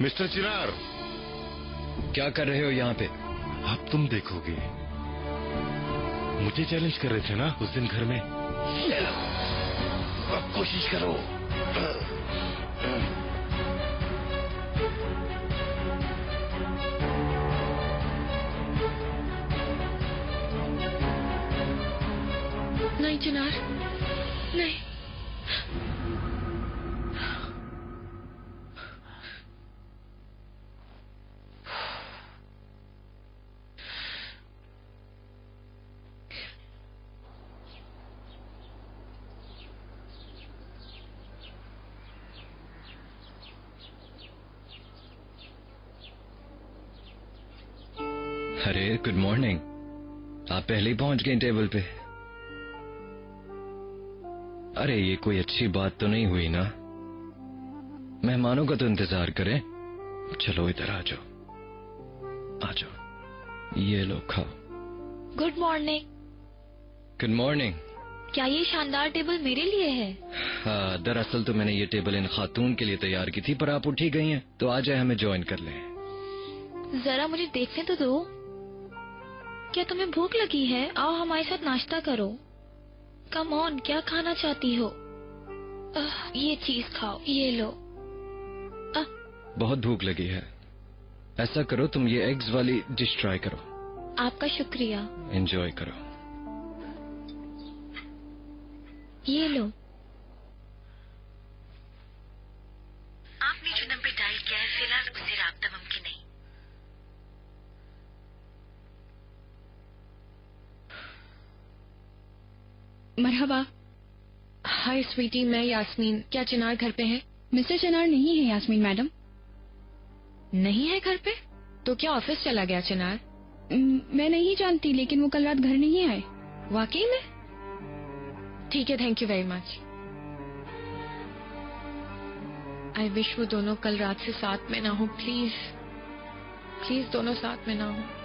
Mister चिनार, क्या कर रहे हो यहाँ पे? अब तुम देखोगे। मुझे चैलेंज कर रहे थे ना उस दिन घर में। अब कोशिश करो। नहीं चिनार, नहीं। अरे गुड मॉर्निंग। आप पहले ही पहुंच गए टेबल पे। अरे ये कोई अच्छी बात तो नहीं हुई ना। मेहमानों का तो इंतजार करें। चलो इधर आ जाओ, आ जाओ, ये लो खाओ। Good morning. Good morning. क्या ये शानदार टेबल मेरे लिए है? हाँ, दरअसल तो मैंने ये टेबल इन खातून के लिए तैयार की थी, पर आप उठी गई हैं, तो आ जाए हमें ज्वाइन कर लें। जरा मुझे देखने तो दो। क्या तुम्हें भूख लगी है? आओ हमारे साथ नाश्ता करो। कम ऑन, क्या खाना चाहती हो? ये चीज खाओ, ये लो। बहुत भूख लगी है। ऐसा करो, तुम ये एग्स वाली डिश ट्राई करो। आपका शुक्रिया। एंजॉय करो। ये लो। आपने जो नंबर डायल किया है फिलहाल उससे राब्ता मुमकिन नहीं। मरहबा। हाय स्वीटी, मैं यास्मीन। क्या चिनार घर पे है? मिस्टर चिनार नहीं है यास्मीन मैडम। नहीं है घर पे? तो क्या ऑफिस चला गया चिनार? मैं नहीं जानती, लेकिन वो कल रात घर नहीं आए। वाकई में? ठीक है, thank you very much. I wish वो दोनों कल रात से साथ में ना हो। प्लीज प्लीज दोनों साथ में ना हो।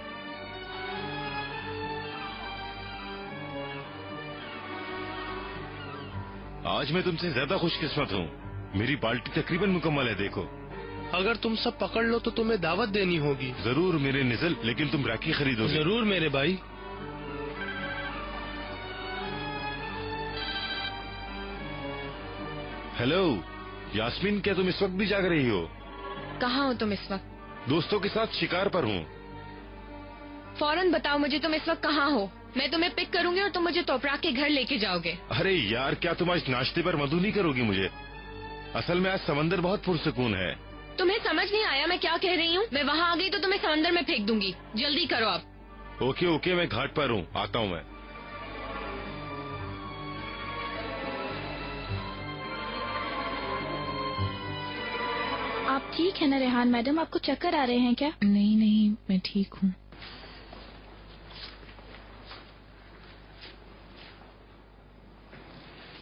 आज मैं तुमसे ज्यादा खुशकिस्मत हूँ। मेरी पार्टी तकरीबन मुकम्मल है। देखो, अगर तुम सब पकड़ लो तो तुम्हें दावत देनी होगी। जरूर मेरे निज़ल, लेकिन तुम राखी खरीदोगे। जरूर मेरे भाई। हेलो यास्मीन, क्या तुम इस वक्त भी जाग रही हो? कहाँ हो तुम इस वक्त? दोस्तों के साथ शिकार पर हूँ। फौरन बताओ मुझे तुम इस वक्त कहाँ हो। मैं तुम्हें पिक करूंगी और तुम मुझे तोपरा के घर लेके जाओगे। अरे यार, क्या तुम आज नाश्ते पर मधु नहीं करोगी मुझे? असल में आज समंदर बहुत पुरसकून है। तुम्हें समझ नहीं आया मैं क्या कह रही हूँ? मैं वहाँ आ गई तो तुम्हें समंदर में फेंक दूंगी। जल्दी करो आप। ओके ओके, मैं घाट पर हूँ, आता हूँ मैं। आप ठीक है ना रेहान मैडम? आपको चक्कर आ रहे हैं क्या? नहीं नहीं, मैं ठीक हूँ।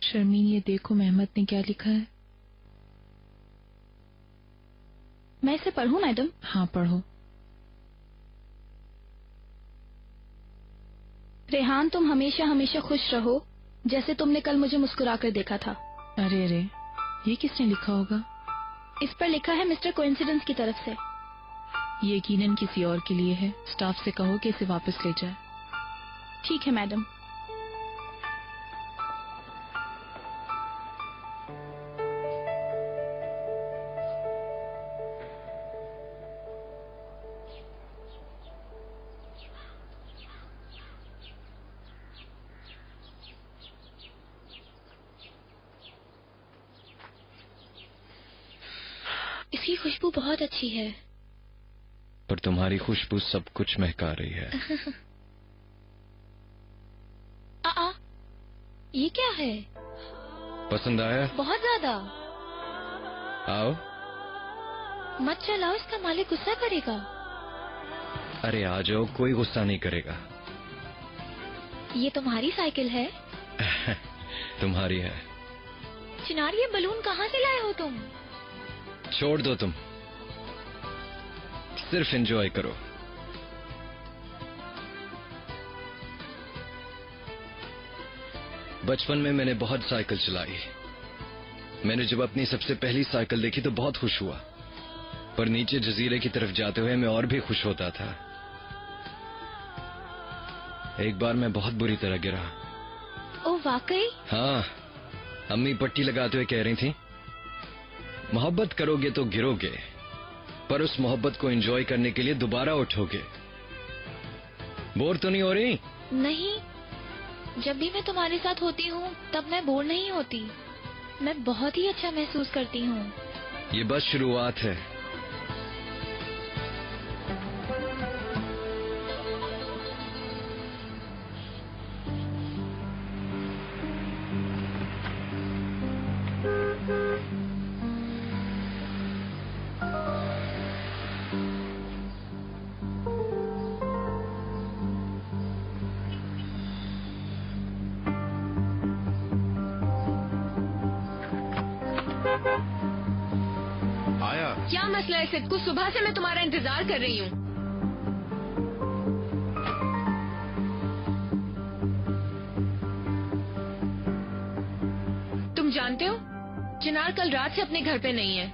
शर्मीन, ये देखो मेहमत ने क्या लिखा है। मैं इसे पढ़ूं मैडम? हाँ पढ़ो। रेहान, तुम हमेशा हमेशा खुश रहो, जैसे तुमने कल मुझे मुस्कुराकर देखा था। अरे अरे, ये किसने लिखा होगा? इस पर लिखा है मिस्टर कोइंसिडेंस की तरफ से। ये यकीनन किसी और के लिए है। स्टाफ से कहो कि इसे वापस ले जाए। ठीक है मैडम। इसकी खुशबू बहुत अच्छी है। पर तुम्हारी खुशबू सब कुछ महका रही है। ये क्या है? पसंद आया? बहुत ज्यादा। आओ। मत चलाओ, इसका मालिक गुस्सा करेगा। अरे आ जाओ, कोई गुस्सा नहीं करेगा। ये तुम्हारी साइकिल है? तुम्हारी है। चिनार, ये बलून कहाँ से लाए हो तुम? छोड़ दो, तुम सिर्फ एंजॉय करो। बचपन में मैंने बहुत साइकिल चलाई। मैंने जब अपनी सबसे पहली साइकिल देखी तो बहुत खुश हुआ। पर नीचे जजीरे की तरफ जाते हुए मैं और भी खुश होता था। एक बार मैं बहुत बुरी तरह गिरा। ओ वाकई? हाँ, अम्मी पट्टी लगाते हुए कह रही थी, मोहब्बत करोगे तो गिरोगे, पर उस मोहब्बत को एंजॉय करने के लिए दोबारा उठोगे। बोर तो नहीं हो रही? नहीं, जब भी मैं तुम्हारे साथ होती हूँ तब मैं बोर नहीं होती। मैं बहुत ही अच्छा महसूस करती हूँ। ये बस शुरुआत है। आया? क्या मसला है सिद्धू? सुबह से मैं तुम्हारा इंतजार कर रही हूँ। तुम जानते हो, चिनार कल रात से अपने घर पे नहीं है।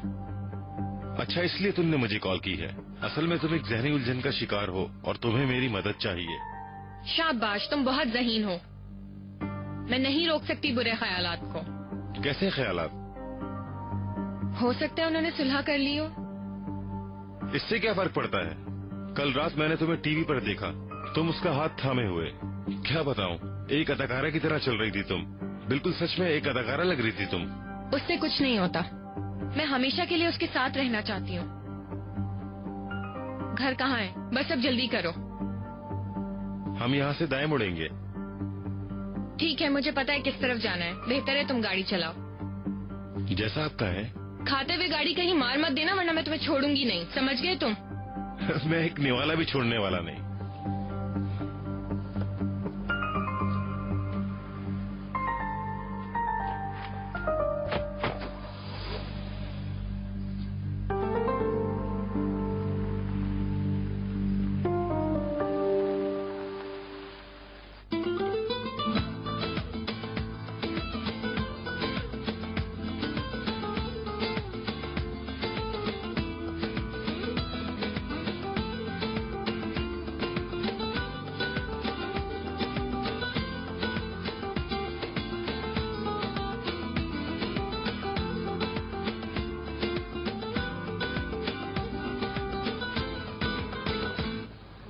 अच्छा, इसलिए तुमने मुझे कॉल की है। असल में तुम एक जहनी उलझन का शिकार हो और तुम्हें मेरी मदद चाहिए। शाबाश, तुम बहुत ज़हीन हो। मैं नहीं रोक सकती बुरे ख्यालात को। कैसे ख्यालात? हो सकता है उन्होंने सुलह कर ली हो। इससे क्या फर्क पड़ता है? कल रात मैंने तुम्हें टीवी पर देखा, तुम उसका हाथ थामे हुए। क्या बताऊं, एक अदाकारा की तरह चल रही थी तुम। बिल्कुल सच में एक अदाकारा लग रही थी तुम। उससे कुछ नहीं होता। मैं हमेशा के लिए उसके साथ रहना चाहती हूँ। घर कहाँ है? बस अब जल्दी करो। हम यहाँ से दाएं मुड़ेंगे। ठीक है, मुझे पता है किस तरफ जाना है। बेहतर है तुम गाड़ी चलाओ। जैसा आप कहें। खाते हुए गाड़ी कहीं मार मत देना, वरना मैं तुम्हें छोड़ूंगी नहीं। समझ गए तुम? मैं एक निवाला भी छोड़ने वाला नहीं।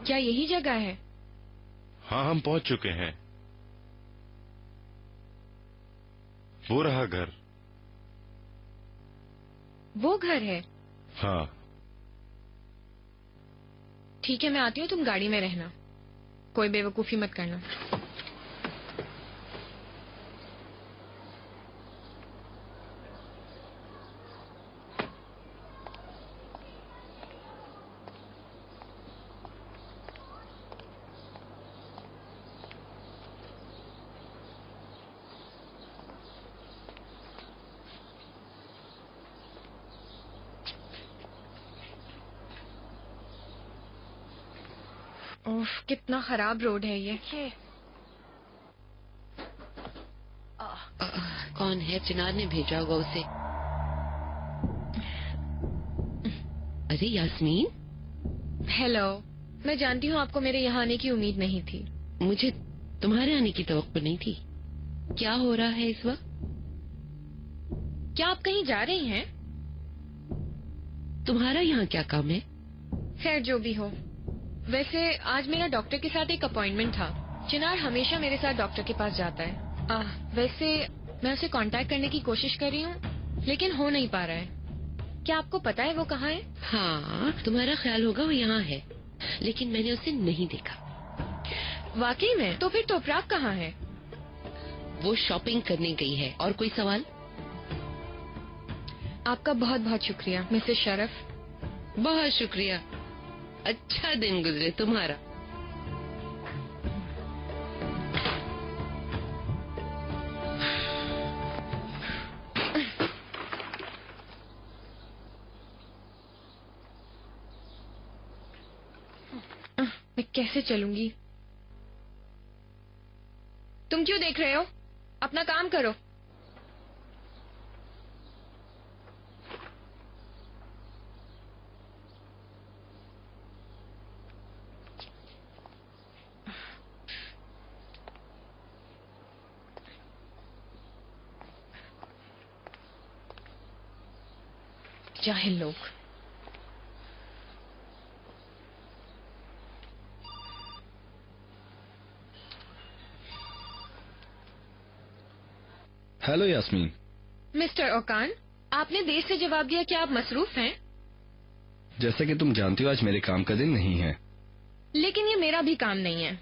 क्या यही जगह है? हाँ, हम पहुंच चुके हैं। वो रहा घर। वो घर है? हाँ। ठीक है, मैं आती हूँ, तुम गाड़ी में रहना। कोई बेवकूफी मत करना। उफ, कितना खराब रोड है ये। कौन है? चिनार ने भेजा होगा उसे। अरे यास्मीन। हेलो। मैं जानती हूँ आपको मेरे यहाँ आने की उम्मीद नहीं थी। मुझे तुम्हारे आने की तवक्को नहीं थी। क्या हो रहा है इस वक्त? क्या आप कहीं जा रही हैं? तुम्हारा यहाँ क्या काम है? खैर, जो भी हो। वैसे आज मेरा डॉक्टर के साथ एक अपॉइंटमेंट था। चिनार हमेशा मेरे साथ डॉक्टर के पास जाता है। वैसे मैं उसे कांटेक्ट करने की कोशिश कर रही हूँ, लेकिन हो नहीं पा रहा है। क्या आपको पता है वो कहाँ है? हाँ, तुम्हारा ख्याल होगा वो यहाँ है, लेकिन मैंने उसे नहीं देखा। वाकई में? तो फिर तोपराग कहाँ है? वो शॉपिंग करने गई है। और कोई सवाल? आपका बहुत बहुत शुक्रिया मिसेस शरफ। बहुत शुक्रिया। अच्छा दिन गुजरे तुम्हारा। मैं कैसे चलूंगी? तुम क्यों देख रहे हो? अपना काम करो। जाहिल लोग। हेलो यास्मीन। मिस्टर ओकान, आपने देर से जवाब दिया। क्या आप मसरूफ हैं? जैसा कि तुम जानती हो आज मेरे काम का दिन नहीं है। लेकिन ये मेरा भी काम नहीं है।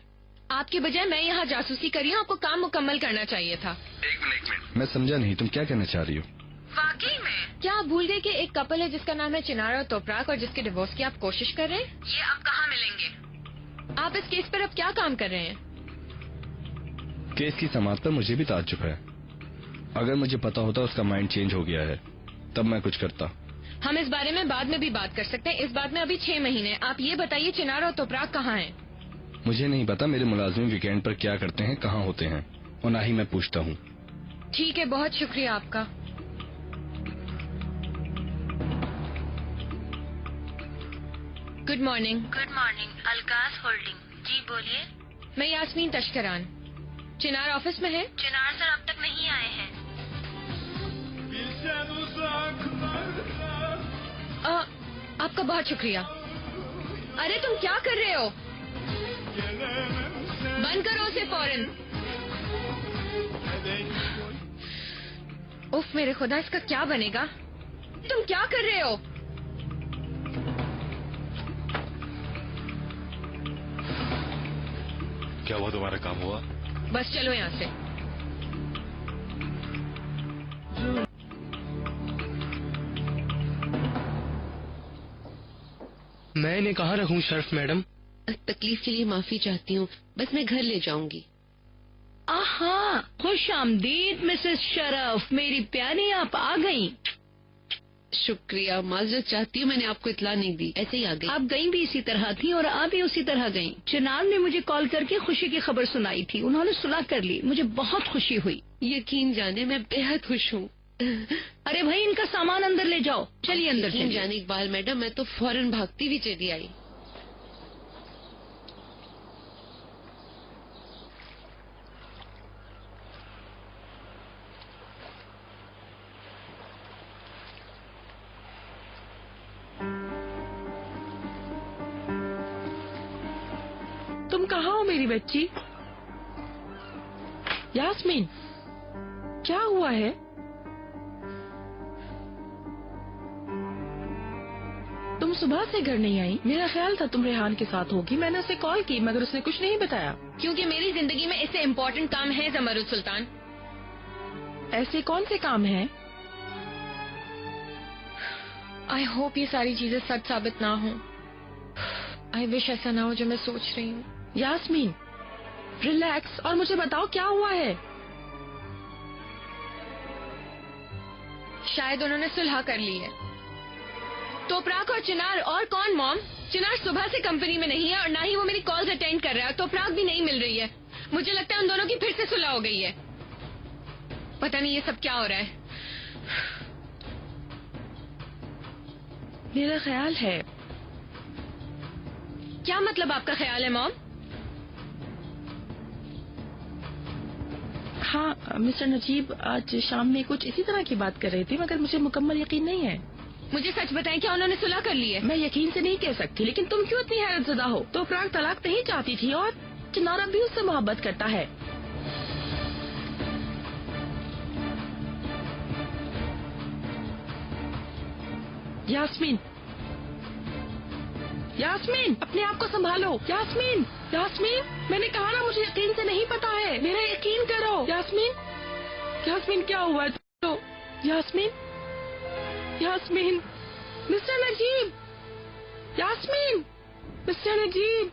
आपके बजाय मैं यहाँ जासूसी कर रही हूँ। आपको काम मुकम्मल करना चाहिए था। एक मिनट मैं समझा नहीं, तुम क्या कहना चाह रही हो? वाकई में क्या आप भूल गए कि एक कपल है जिसका नाम है चिनार और तोपराक और जिसके डिवोर्स की आप कोशिश कर रहे हैं? ये अब कहाँ मिलेंगे? आप इस केस पर अब क्या काम कर रहे हैं? केस की समाप्त पर मुझे भी ताज्जुब है। अगर मुझे पता होता उसका माइंड चेंज हो गया है तब मैं कुछ करता। हम इस बारे में बाद में भी बात कर सकते हैं। इस बात में अभी 6 महीने। आप ये बताइए चिनार और तोपराक कहाँ हैं? मुझे नहीं पता मेरे मुलाजिम वीकेंड पर क्या करते हैं, कहाँ होते हैं, और ना ही मैं पूछता हूँ। ठीक है, बहुत शुक्रिया आपका। Good morning. Good morning. अलकास होल्डिंग। जी बोलिए। मैं यास्मीन तश्करान। चिनार ऑफिस में है? चिनार सर अब तक नहीं आए हैं। आपका बहुत शुक्रिया। अरे तुम क्या कर रहे हो? बंद करो उसे फौरन। उफ मेरे खुदा, इसका क्या बनेगा? तुम क्या कर रहे हो? क्या हुआ? तुम्हारा काम हुआ? बस चलो यहाँ से। मैं इन्हें कहाँ रखूं शर्फ मैडम? तकलीफ के लिए माफी चाहती हूँ, बस मैं घर ले जाऊंगी। आहा, खुश आमदीद मिसेस शरफ, मेरी प्यारी आप आ गई। शुक्रिया, माजरत चाहती हूँ, मैंने आपको इतला नहीं दी, ऐसे ही आ गई। आप गई भी इसी तरह थी और आ भी उसी तरह गई। चिनार ने मुझे कॉल करके खुशी की खबर सुनाई थी। उन्होंने सुलह कर ली, मुझे बहुत खुशी हुई। यकीन जाने मैं बेहद खुश हूँ। अरे भाई, इनका सामान अंदर ले जाओ। चलिए अंदर यकीन चलिए। जाने इकबाल मैडम, मैं तो फौरन भागती हुई चली आई। तुम कहाँ हो मेरी बच्ची? यास्मीन, क्या हुआ है? तुम सुबह से घर नहीं आई। मेरा ख्याल था तुम रेहान के साथ होगी। मैंने उसे कॉल की मगर उसने कुछ नहीं बताया। क्योंकि मेरी जिंदगी में इससे इम्पोर्टेंट काम है जमरुद सुल्तान। ऐसे कौन से काम हैं? आई होप ये सारी चीजें सच साबित ना हो। आई विश ऐसा ना हो जो मैं सोच रही हूँ। यास्मीन, रिलैक्स और मुझे बताओ क्या हुआ है? शायद उन्होंने सुलह कर ली है। तोपराक और चिनार और कौन मॉम? चिनार सुबह से कंपनी में नहीं है और ना ही वो मेरी कॉल्स अटेंड कर रहा है। तोपराक भी नहीं मिल रही है। मुझे लगता है उन दोनों की फिर से सुलह हो गई है। पता नहीं ये सब क्या हो रहा है। मेरा ख्याल है। क्या मतलब आपका ख्याल है मॉम? हाँ, मिस्टर नजीब आज शाम में कुछ इसी तरह की बात कर रहे थे मगर मुझे मुकम्मल यकीन नहीं है। मुझे सच बताएं, क्या उन्होंने सुलह कर ली है? मैं यकीन से नहीं कह सकती, लेकिन तुम क्यों इतनी हैरतज़दा हो? तो तोपराक तलाक नहीं चाहती थी और चिनार भी उससे मोहब्बत करता है। यास्मीन, यास्मीन, अपने आप को संभालो। यास्मीन, यास्मीन, मैंने कहा ना मुझे यकीन से नहीं पता है। मेरा यकीन करो। यास्मीन, यास्मीन क्या हुआ? तो यास्मीन, यास्मीन, मिस्टर नजीब, यास्मीन, मिस्टर नजीब।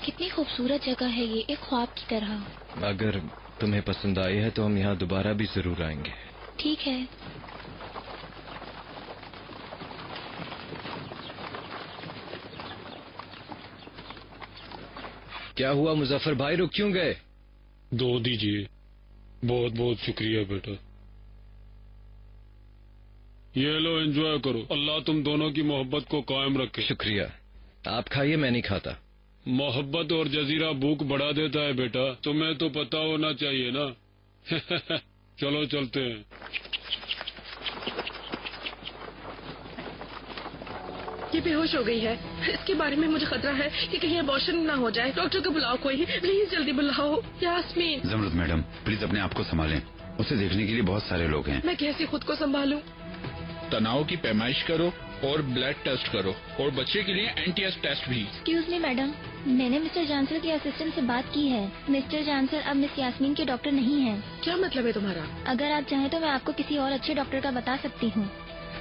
कितनी खूबसूरत जगह है ये, एक ख्वाब की तरह। अगर तुम्हें पसंद आई है तो हम यहाँ दोबारा भी जरूर आएंगे। ठीक है। क्या हुआ मुजफ्फर भाई, रुक क्यों गए? दो दीजिए। बहुत बहुत शुक्रिया बेटा। ये लो, एंजॉय करो। अल्लाह तुम दोनों की मोहब्बत को कायम रखे। शुक्रिया। आप खाइए, मैं नहीं खाता। मोहब्बत और जजीरा भूख बढ़ा देता है बेटा, तुम्हें तो पता होना चाहिए ना। चलो चलते हैं। ये बेहोश हो गई है। इसके बारे में मुझे खतरा है कि कहीं अबॉर्शन ना हो जाए। डॉक्टर को बुलाओ, कोई प्लीज जल्दी बुलाओ। यास्मीन। जमरुद मैडम प्लीज अपने आप को संभालें, उसे देखने के लिए बहुत सारे लोग हैं। मैं कैसे खुद को संभालूं? तनाव की पैमाइश करो और ब्लड टेस्ट करो और बच्चे के लिए एंटीएस टेस्ट भी। एक्सक्यूज मी मैडम, मैंने मिस्टर जांसल के असिस्टेंट से बात की है। मिस्टर जांसल अब मिस यास्मीन के डॉक्टर नहीं हैं। क्या मतलब है तुम्हारा? अगर आप चाहें तो मैं आपको किसी और अच्छे डॉक्टर का बता सकती हूँ।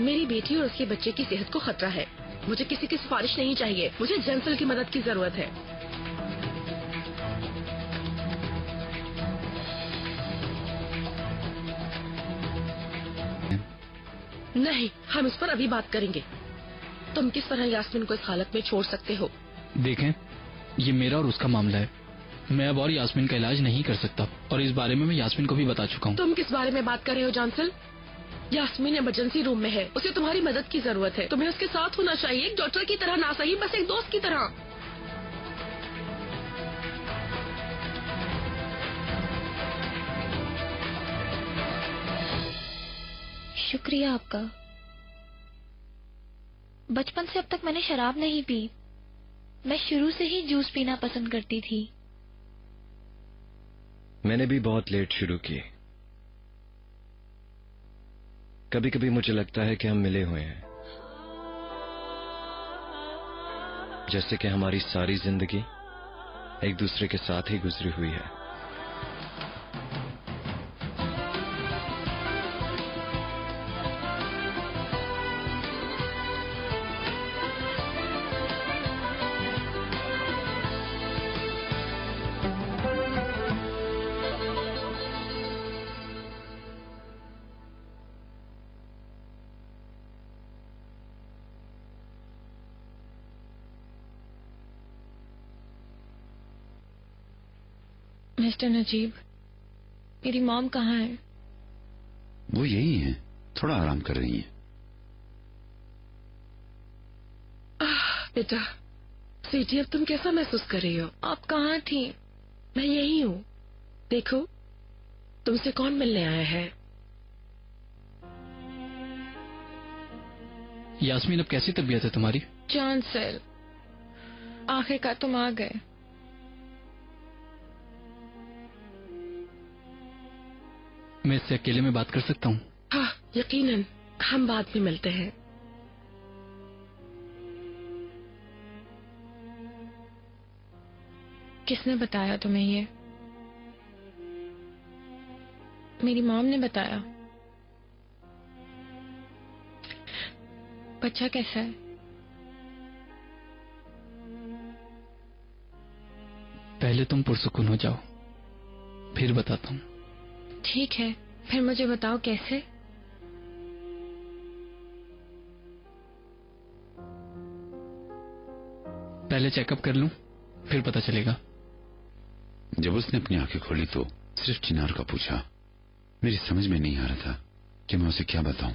मेरी बेटी और उसके बच्चे की सेहत को खतरा है। मुझे किसी की सिफारिश नहीं चाहिए, मुझे जांसल की मदद की जरूरत है। नहीं, हम इस पर अभी बात करेंगे। तुम किस तरह यास्मीन को इस हालत में छोड़ सकते हो? देखें, ये मेरा और उसका मामला है। मैं अब और यास्मीन का इलाज नहीं कर सकता और इस बारे में मैं यास्मीन को भी बता चुका हूँ। तुम किस बारे में बात कर रहे हो जांसल? यास्मीन इमरजेंसी रूम में है, उसे तुम्हारी मदद की जरूरत है। तुम्हें उसके साथ होना चाहिए, एक डॉक्टर की तरह ना सही, बस एक दोस्त की तरह। शुक्रिया आपका। बचपन से अब तक मैंने शराब नहीं पी। मैं शुरू से ही जूस पीना पसंद करती थी। मैंने भी बहुत लेट शुरू की। कभी कभी मुझे लगता है कि हम मिले हुए हैं, जैसे कि हमारी सारी जिंदगी एक दूसरे के साथ ही गुजरी हुई है। मिस्टर नजीब, मेरी मॉम कहाँ है? वो यही है, थोड़ा आराम कर रही है। बेटा, स्वीटी, अब तुम कैसा महसूस कर रही हो? आप कहाँ थी? मैं यही हूँ। देखो, तुमसे कौन मिलने आया है? यास्मीन, अब कैसी तबीयत है तुम्हारी? जांसल, आखिरकार तुम आ गए। मैं इससे अकेले में बात कर सकता हूँ? हाँ, यकीनन। हम बाद में मिलते हैं। किसने बताया तुम्हें ये? मेरी मॉम ने बताया। बच्चा कैसा है? पहले तुम पुरसुकून हो जाओ, फिर बताता हूँ। ठीक है, फिर मुझे बताओ कैसे? पहले चेकअप कर लूं, फिर पता चलेगा। जब उसने अपनी आंखें खोली तो सिर्फ चिनार का पूछा। मेरी समझ में नहीं आ रहा था कि मैं उसे क्या बताऊं।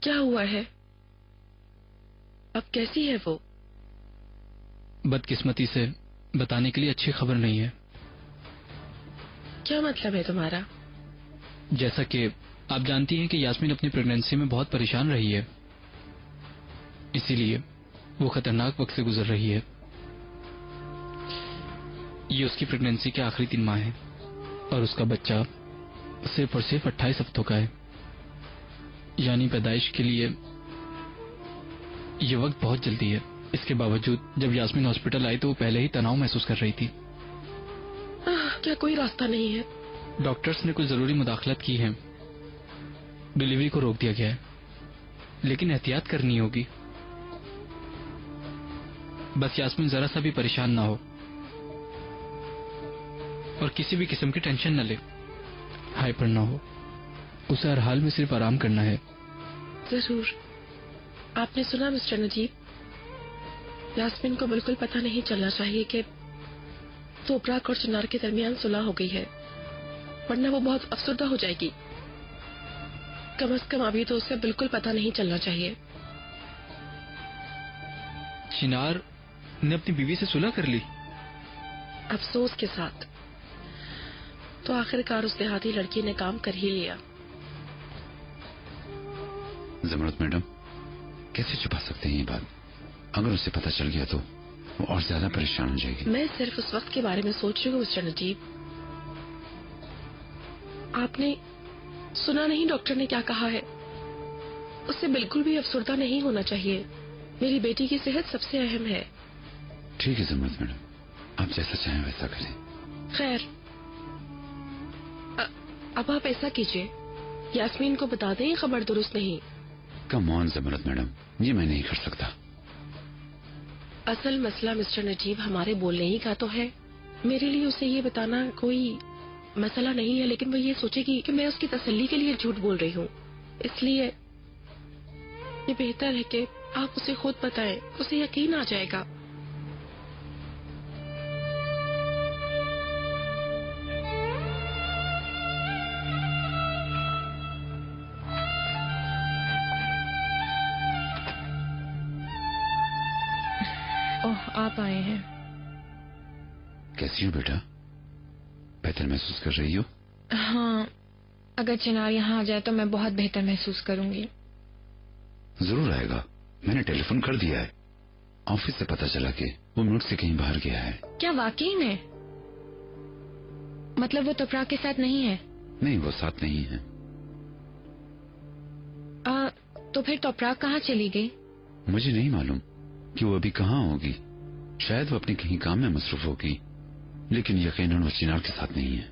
क्या हुआ है? अब कैसी है वो? बदकिस्मती से बताने के लिए अच्छी खबर नहीं है। क्या मतलब है तुम्हारा? जैसा कि आप जानती हैं कि यास्मीन अपनी प्रेगनेंसी में बहुत परेशान रही है, इसीलिए वो खतरनाक वक्त से गुजर रही है। ये उसकी प्रेगनेंसी के आखिरी 3 माह हैं और उसका बच्चा सिर्फ और सिर्फ 28 हफ्तों का है, यानी पैदाइश के लिए ये वक्त बहुत जल्दी है। इसके बावजूद जब यास्मीन हॉस्पिटल आई तो वो पहले ही तनाव महसूस कर रही थी। क्या कोई रास्ता नहीं है? डॉक्टर्स ने कुछ जरूरी मुदाखलत की है, डिलीवरी को रोक दिया गया है, लेकिन एहतियात करनी होगी। बस यास्मीन जरा सा भी परेशान ना हो और किसी भी किस्म की टेंशन न ले, हाइपर ना हो। उसे हर हाल में सिर्फ आराम करना है। जरूर। आपने सुना मिस्टर नजीब, यास्मीन को बिल्कुल पता नहीं चलना चाहिए कि तोबराक और चिनार के दरमियान सुलह हो गई है, वरना वो बहुत अफसरदा हो जाएगी। कम से कम अभी तो उसे बिल्कुल पता नहीं चलना चाहिए। चिनार ने अपनी बीवी से सुलह कर ली? अफसोस के साथ। तो आखिरकार उस देहाती लड़की ने काम कर ही लिया। जमरत मैडम, कैसे छुपा सकते हैं ये बात? अगर उसे पता चल गया तो वो और ज्यादा परेशान हो जाएगी। मैं सिर्फ उस वक्त के बारे में सोच रही हूँ मिस्टर नजीब। आपने सुना नहीं डॉक्टर ने क्या कहा है? उसे बिल्कुल भी अफसरदा नहीं होना चाहिए। मेरी बेटी की सेहत सबसे अहम है। ठीक है जमरत मैडम, आप जैसा चाहें वैसा करें। खैर, अब आप ऐसा कीजिए, यास्मीन को बता दें ये खबर दुरुस्त नहीं। कम ऑन जमरत मैडम, ये मैं नहीं कर सकता। असल मसला मिस्टर नजीब हमारे बोलने ही का तो है। मेरे लिए उसे ये बताना कोई मसला नहीं है, लेकिन वो ये सोचेगी कि मैं उसकी तसल्ली के लिए झूठ बोल रही हूँ। इसलिए ये बेहतर है कि आप उसे खुद बताएं, उसे यकीन आ जाएगा। ओह, आप आए हैं। कैसी हो बेटा? बेहतर महसूस कर रही हो? हाँ, अगर चिनार यहाँ आ जाए तो मैं बहुत बेहतर महसूस करूंगी। जरूर आएगा, मैंने टेलीफोन कर दिया है। ऑफिस से पता चला कि वो मुल्क से कहीं बाहर गया है। क्या वाकई में? मतलब वो तोपराग के साथ नहीं है? नहीं, वो साथ नहीं है। तो फिर तोपराग कहाँ चली गई? मुझे नहीं मालूम कि वो अभी कहाँ होगी। शायद वो अपने कहीं काम में मसरूफ होगी, लेकिन यकीनन वो चिनार के साथ नहीं है।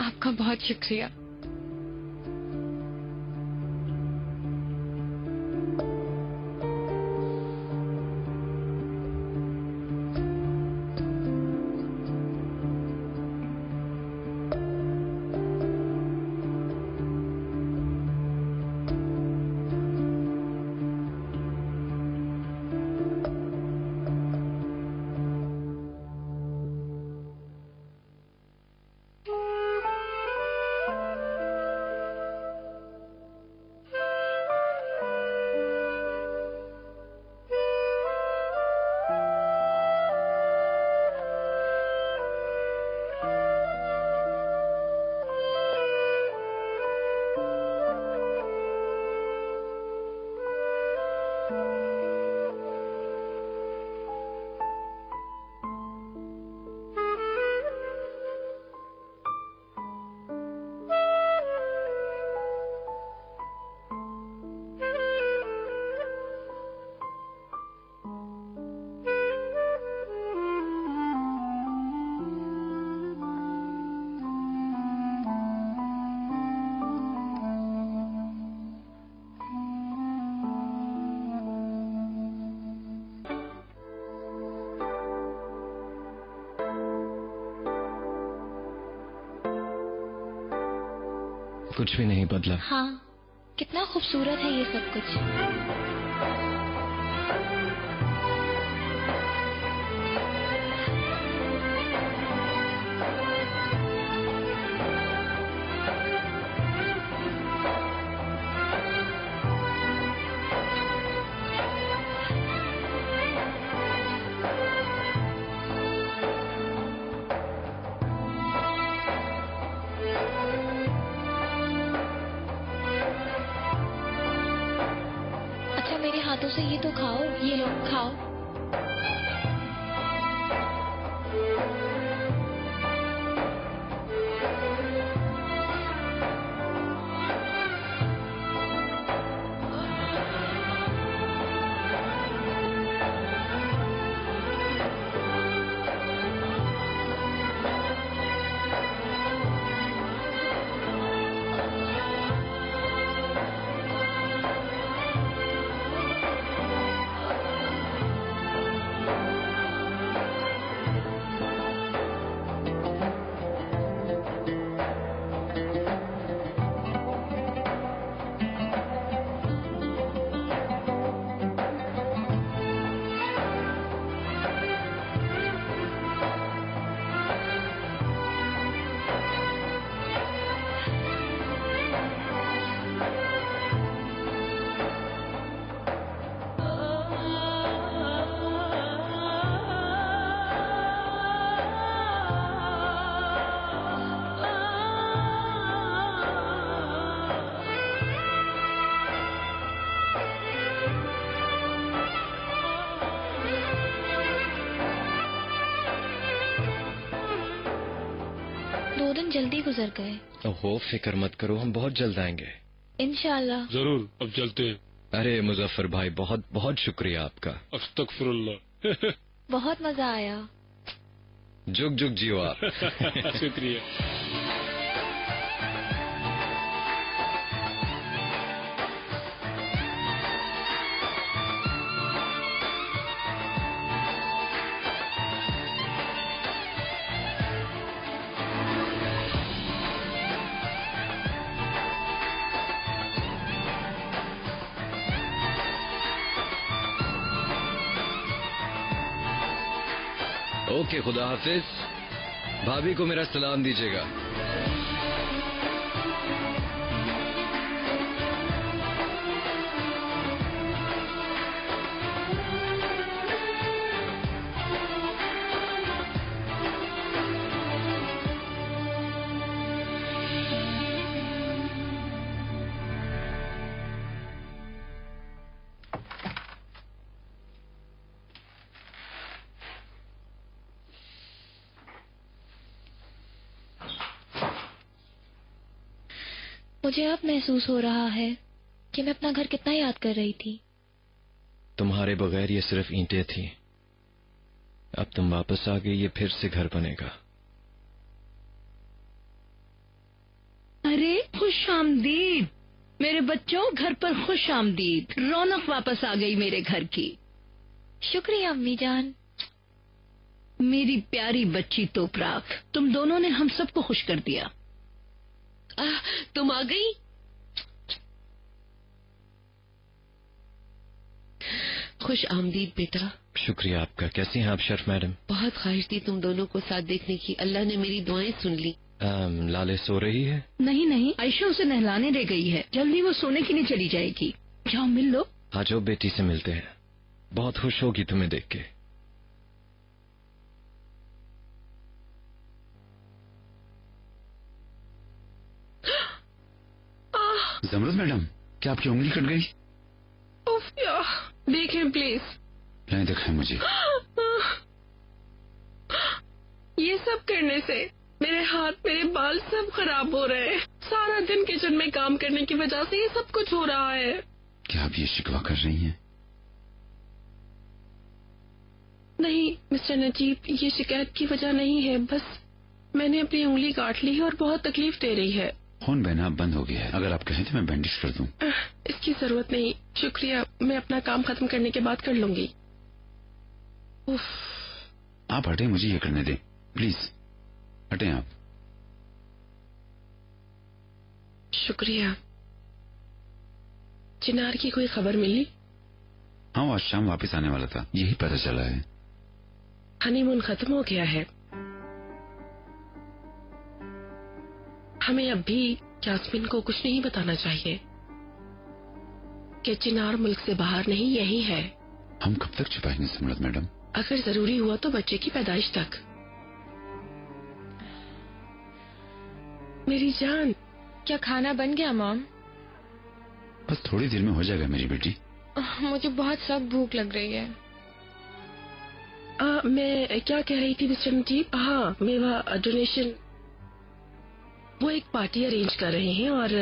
आपका बहुत शुक्रिया। कुछ भी नहीं बदला। हाँ, कितना खूबसूरत है ये सब कुछ। मेरे हाथों से ये तो खाओ, ये लो खाओ। दिन जल्दी गुजर गए। ओहो, फिक्र मत करो, हम बहुत जल्द आएंगे इंशाल्लाह। जरूर, अब चलते हैं। अरे मुजफ्फर भाई, बहुत बहुत शुक्रिया आपका। अस्तगफिरुल्लाह। बहुत मजा आया। जुग जुग जियो आप। शुक्रिया। ओके, खुदा हाफिज। भाभी को मेरा सलाम दीजिएगा। मुझे अब महसूस हो रहा है कि मैं अपना घर कितना याद कर रही थी। तुम्हारे बगैर ये सिर्फ ईंटें थी, अब तुम वापस आ गई, ये फिर से घर बनेगा। अरे खुश आमदीद मेरे बच्चों, घर पर खुश आमदीद। रौनक वापस आ गई मेरे घर की। शुक्रिया अम्मी जान। मेरी प्यारी बच्ची तोपराक, तुम दोनों ने हम सबको खुश कर दिया। तुम आ गई। खुश आमदीद बेटा। शुक्रिया आपका। कैसी हैं आप शर्फ मैडम? बहुत ख्वाहिश थी तुम दोनों को साथ देखने की, अल्लाह ने मेरी दुआएं सुन ली। लाले सो रही है? नहीं नहीं, आयशा उसे नहलाने दे गई है, जल्दी वो सोने के लिए चली जाएगी। जाओ मिल लो। आ जाओ, बेटी से मिलते हैं, बहुत खुश होगी तुम्हें देख के। जमरुद मैडम, क्या आपकी उंगली कट गई? उफ या, देखें प्लीज। नहीं दिखाएं मुझे। ये सब करने से मेरे हाथ, मेरे बाल सब खराब हो रहे हैं। सारा दिन किचन में काम करने की वजह से ये सब कुछ हो रहा है। क्या आप ये शिकवा कर रही हैं? नहीं मिस्टर नजीब, ये शिकायत की वजह नहीं है, बस मैंने अपनी उंगली काट ली है और बहुत तकलीफ दे रही है। खून बहना बंद हो गया है, अगर आप कहें तो मैं बैंडेज कर दूं। इसकी जरूरत नहीं, शुक्रिया, मैं अपना काम खत्म करने के बाद कर लूंगी। उफ। आप हटें, मुझे ये करने दें प्लीज, हटें आप। शुक्रिया। चिनार की कोई खबर मिली? हाँ, वो आज शाम वापस आने वाला था, यही पता चला है। हनीमून खत्म हो गया है। हमें अब भी जास्मिन को कुछ नहीं बताना चाहिए कि चिनार मुल्क से बाहर नहीं, यही है। हम कब तक छुपाएंगे समरत मैडम? अगर जरूरी हुआ तो बच्चे की पैदाइश तक। मेरी जान, क्या खाना बन गया मॉम? बस थोड़ी देर में हो जाएगा मेरी बेटी। मुझे बहुत सख्त भूख लग रही है। मैं क्या कह रही थी मिस्टर नजीब? हाँ, मेवा डोनेशन, वो एक पार्टी अरेंज कर रहे हैं और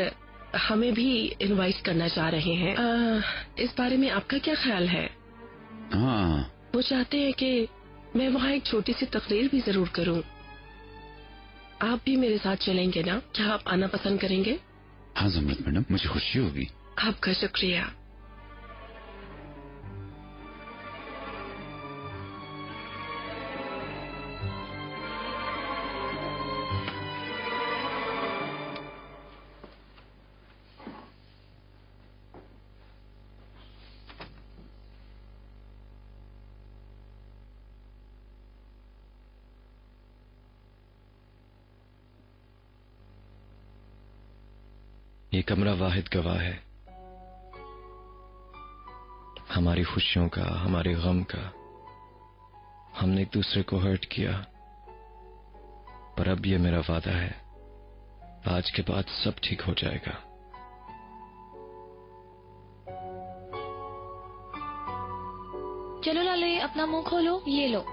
हमें भी इनवाइट करना चाह रहे हैं। इस बारे में आपका क्या ख्याल है? हाँ, वो चाहते हैं कि मैं वहाँ एक छोटी सी तकरीर भी जरूर करूँ। आप भी मेरे साथ चलेंगे ना? क्या आप आना पसंद करेंगे? हाँ जमरत मैडम, मुझे खुशी होगी। आपका शुक्रिया। ये कमरा वाहिद गवाह है हमारी खुशियों का, हमारे गम का। हमने एक दूसरे को हर्ट किया, पर अब ये मेरा वादा है, आज के बाद सब ठीक हो जाएगा। चलो लाले, अपना मुंह खोलो, ये लो।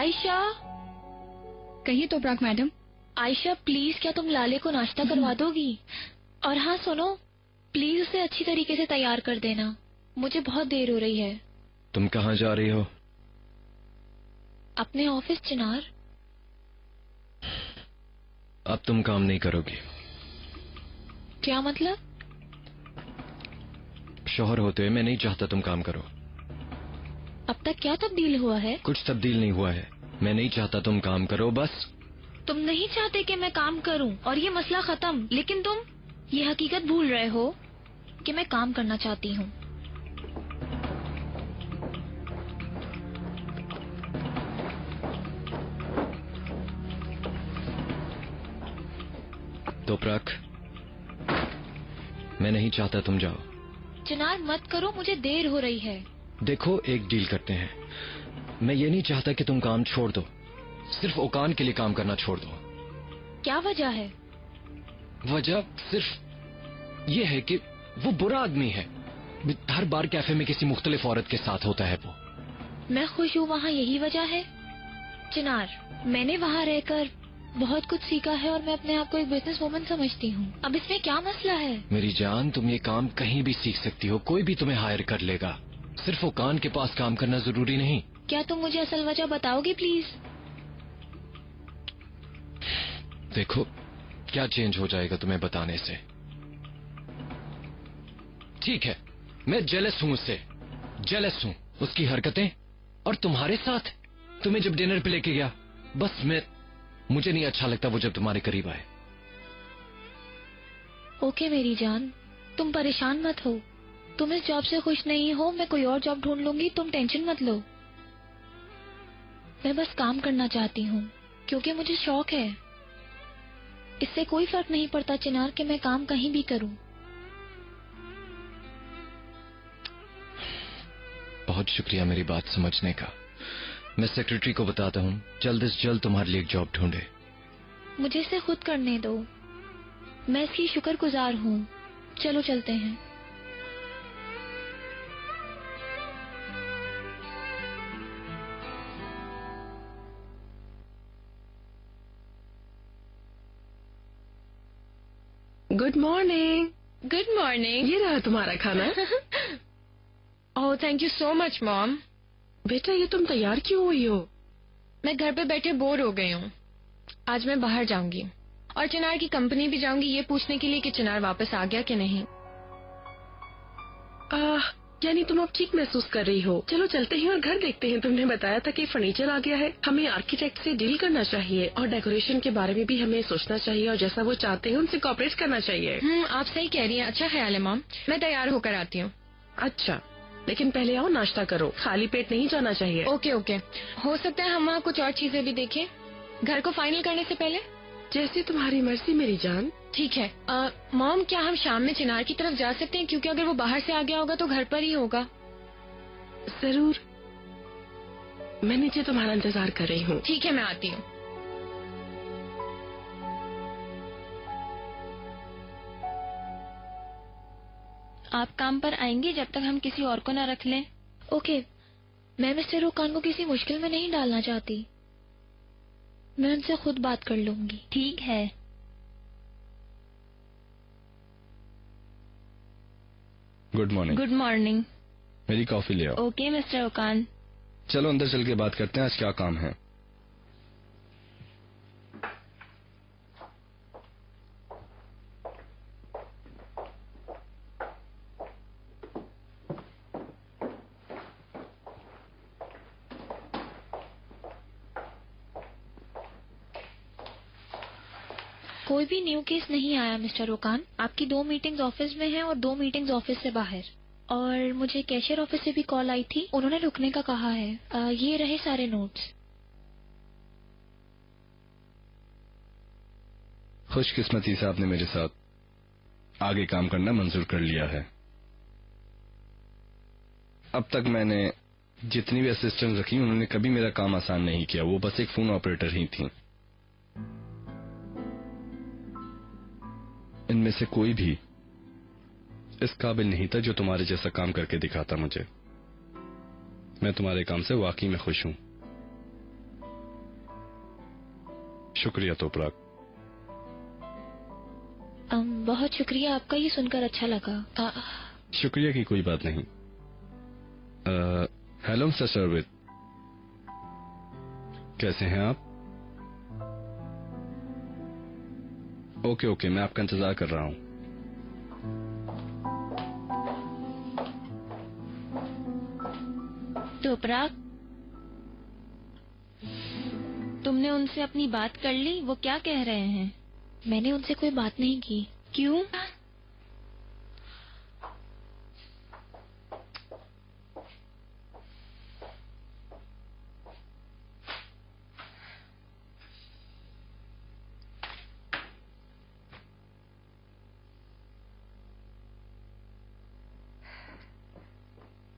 आयशा। कहिए तोबराक मैडम। आयशा प्लीज, क्या तुम लाले को नाश्ता करवा दोगी? और हाँ सुनो, प्लीज उसे अच्छी तरीके से तैयार कर देना, मुझे बहुत देर हो रही है। तुम कहाँ जा रही हो? अपने ऑफिस चिनार। अब तुम काम नहीं करोगी। क्या मतलब? शौहर होते हुए मैं नहीं चाहता तुम काम करो। अब तक क्या तब्दील हुआ है? कुछ तब्दील नहीं हुआ है। मैं नहीं चाहता तुम काम करो, बस। तुम नहीं चाहते कि मैं काम करूं और ये मसला खत्म, लेकिन तुम ये हकीकत भूल रहे हो कि मैं काम करना चाहती हूँ। तोबराक, मैं नहीं चाहता तुम जाओ। चिनार मत करो, मुझे देर हो रही है। देखो, एक डील करते हैं। मैं ये नहीं चाहता कि तुम काम छोड़ दो, सिर्फ ओकान के लिए काम करना छोड़ दो। क्या वजह है? वजह सिर्फ ये है कि वो बुरा आदमी है। हर बार कैफे में किसी मुख्तलिफ औरत के साथ होता है वो। मैं खुश हूँ वहाँ, यही वजह है? चिनार, मैंने वहाँ रहकर बहुत कुछ सीखा है और मैं अपने आप को एक बिजनेस वुमन समझती हूँ। अब इसमें क्या मसला है? मेरी जान, तुम ये काम कहीं भी सीख सकती हो, कोई भी तुम्हें हायर कर लेगा। सिर्फ ओकान के पास काम करना जरूरी नहीं। क्या तुम मुझे असल वजह बताओगे प्लीज? देखो, क्या चेंज हो जाएगा तुम्हें बताने से? ठीक है, मैं जेलस हूँ उससे, जेलस हूँ उसकी हरकतें और तुम्हारे साथ। तुम्हें जब डिनर पे लेके गया, बस मुझे नहीं अच्छा लगता वो जब तुम्हारे करीब आए। ओके मेरी जान, तुम परेशान मत हो। तुम इस जॉब से खुश नहीं हो, मैं कोई और जॉब ढूंढ लूंगी, तुम टेंशन मत लो। मैं बस काम करना चाहती हूँ क्योंकि मुझे शौक है। इससे कोई फर्क नहीं पड़ता चिनार कि मैं काम कहीं भी करूँ। बहुत शुक्रिया मेरी बात समझने का। मैं सेक्रेटरी को बताता हूँ जल्द से जल्द तुम्हारे लिए एक जॉब ढूंढे। मुझे इसे खुद करने दो, मैं इसकी शुक्रगुजार हूँ। चलो चलते हैं। Good morning. Good morning. ये रहा तुम्हारा खाना। Oh thank you so much mom. बेटा, ये तुम तैयार क्यों हुई हो? मैं घर पे बैठे बोर हो गई हूँ। आज मैं बाहर जाऊंगी और चिनार की कंपनी भी जाऊंगी, ये पूछने के लिए कि चिनार वापस आ गया कि नहीं। यानी तुम अब ठीक महसूस कर रही हो। चलो चलते हैं और घर देखते हैं। तुमने बताया था कि फर्नीचर आ गया है, हमें आर्किटेक्ट से डील करना चाहिए और डेकोरेशन के बारे में भी हमें सोचना चाहिए और जैसा वो चाहते हैं उनसे कोऑपरेट करना चाहिए। आप सही कह रही हैं। अच्छा ख्याल है मॉम, मैं तैयार होकर आती हूँ। अच्छा, लेकिन पहले आओ नाश्ता करो, खाली पेट नहीं जाना चाहिए। Okay okay. हो सकता है हम वहाँ कुछ और चीजें भी देखें घर को फाइनल करने से पहले। जैसे तुम्हारी मर्जी मेरी जान। ठीक है। मॉम, क्या हम शाम में चिनार की तरफ जा सकते हैं? क्योंकि अगर वो बाहर से आ गया होगा तो घर पर ही होगा। जरूर, मैं नीचे तुम्हारा इंतजार कर रही हूँ। ठीक है, मैं आती हूँ। आप काम पर आएंगे जब तक हम किसी और को न रख लें। ओके, मैं मिस्टर ओकान को किसी मुश्किल में नहीं डालना चाहती। मैं उनसे खुद बात कर लूंगी। ठीक है। Good morning. Good morning. मेरी कॉफी ले आओ। Okay mister Okan. चलो अंदर चल के बात करते हैं, आज क्या काम है। कोई भी न्यू केस नहीं आया मिस्टर ओकान। आपकी 2 मीटिंग्स ऑफिस में हैं और 2 मीटिंग्स ऑफिस से बाहर। और मुझे कैशियर ऑफिस से भी कॉल आई थी, उन्होंने रुकने का कहा है। ये रहे सारे नोट्स। खुशकिस्मती से आपने मेरे साथ आगे काम करना मंजूर कर लिया है। अब तक मैंने जितनी भी असिस्टेंट रखी उन्होंने कभी मेरा काम आसान नहीं किया, वो बस एक फोन ऑपरेटर ही थी। इनमें से कोई भी इस काबिल नहीं था जो तुम्हारे जैसा काम करके दिखाता मुझे। मैं तुम्हारे काम से वाकई में खुश हूं। शुक्रिया तोपराग। बहुत शुक्रिया आपका, ये सुनकर अच्छा लगा। शुक्रिया की कोई बात नहीं। हेलो मिस्टर शर्वित, कैसे हैं आप? ओके ओके, मैं आपका इंतजार कर रहा हूं। तोपराग, तुमने उनसे अपनी बात कर ली? वो क्या कह रहे हैं? मैंने उनसे कोई बात नहीं की। क्यों?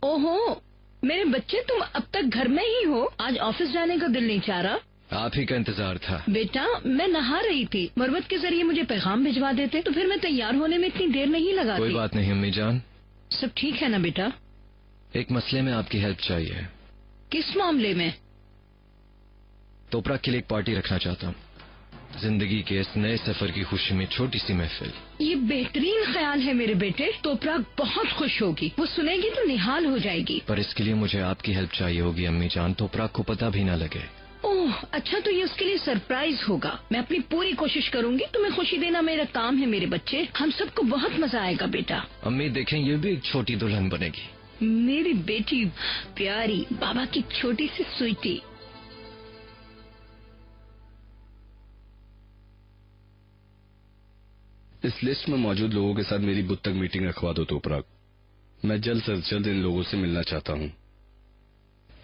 ओहो, मेरे बच्चे, तुम अब तक घर में ही हो? आज ऑफिस जाने का दिल नहीं चाह रहा? आप ही का इंतजार था। बेटा, मैं नहा रही थी। मरवत के जरिए मुझे पैगाम भिजवा देते तो फिर मैं तैयार होने में इतनी देर नहीं लगाती। कोई बात नहीं अम्मी जान। सब ठीक है ना बेटा? एक मसले में आपकी हेल्प चाहिए। किस मामले में? तोपराग के लिए एक पार्टी रखना चाहता हूँ। जिंदगी के इस नए सफर की खुशी में छोटी सी महफिल। ये बेहतरीन ख्याल है मेरे बेटे। तोपराग बहुत खुश होगी, वो सुनेगी तो निहाल हो जाएगी। पर इसके लिए मुझे आपकी हेल्प चाहिए होगी अम्मी जान, तोपराग को पता भी ना लगे। ओह अच्छा, तो ये उसके लिए सरप्राइज होगा। मैं अपनी पूरी कोशिश करूंगी। तुम्हें खुशी देना मेरा काम है मेरे बच्चे। हम सबको बहुत मजा आएगा बेटा। अम्मी देखें, ये भी एक छोटी दुल्हन बनेगी। मेरी बेटी प्यारी, बाबा की छोटी सी स्वीटी। इस लिस्ट में मौजूद लोगों के साथ मेरी बुध तक मीटिंग रखवा दो तोपराग। मैं जल्द से जल्द इन लोगों से मिलना चाहता हूँ।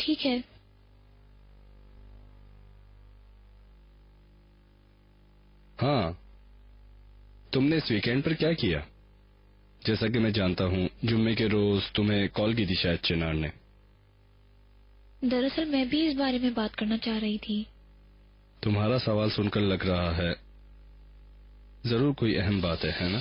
ठीक है। हाँ, तुमने इस वीकेंड पर क्या किया? जैसा कि मैं जानता हूँ जुम्मे के रोज तुम्हें कॉल की थी शायद चिनार ने। दरअसल मैं भी इस बारे में बात करना चाह रही थी। तुम्हारा सवाल सुनकर लग रहा है जरूर कोई अहम बात है ना?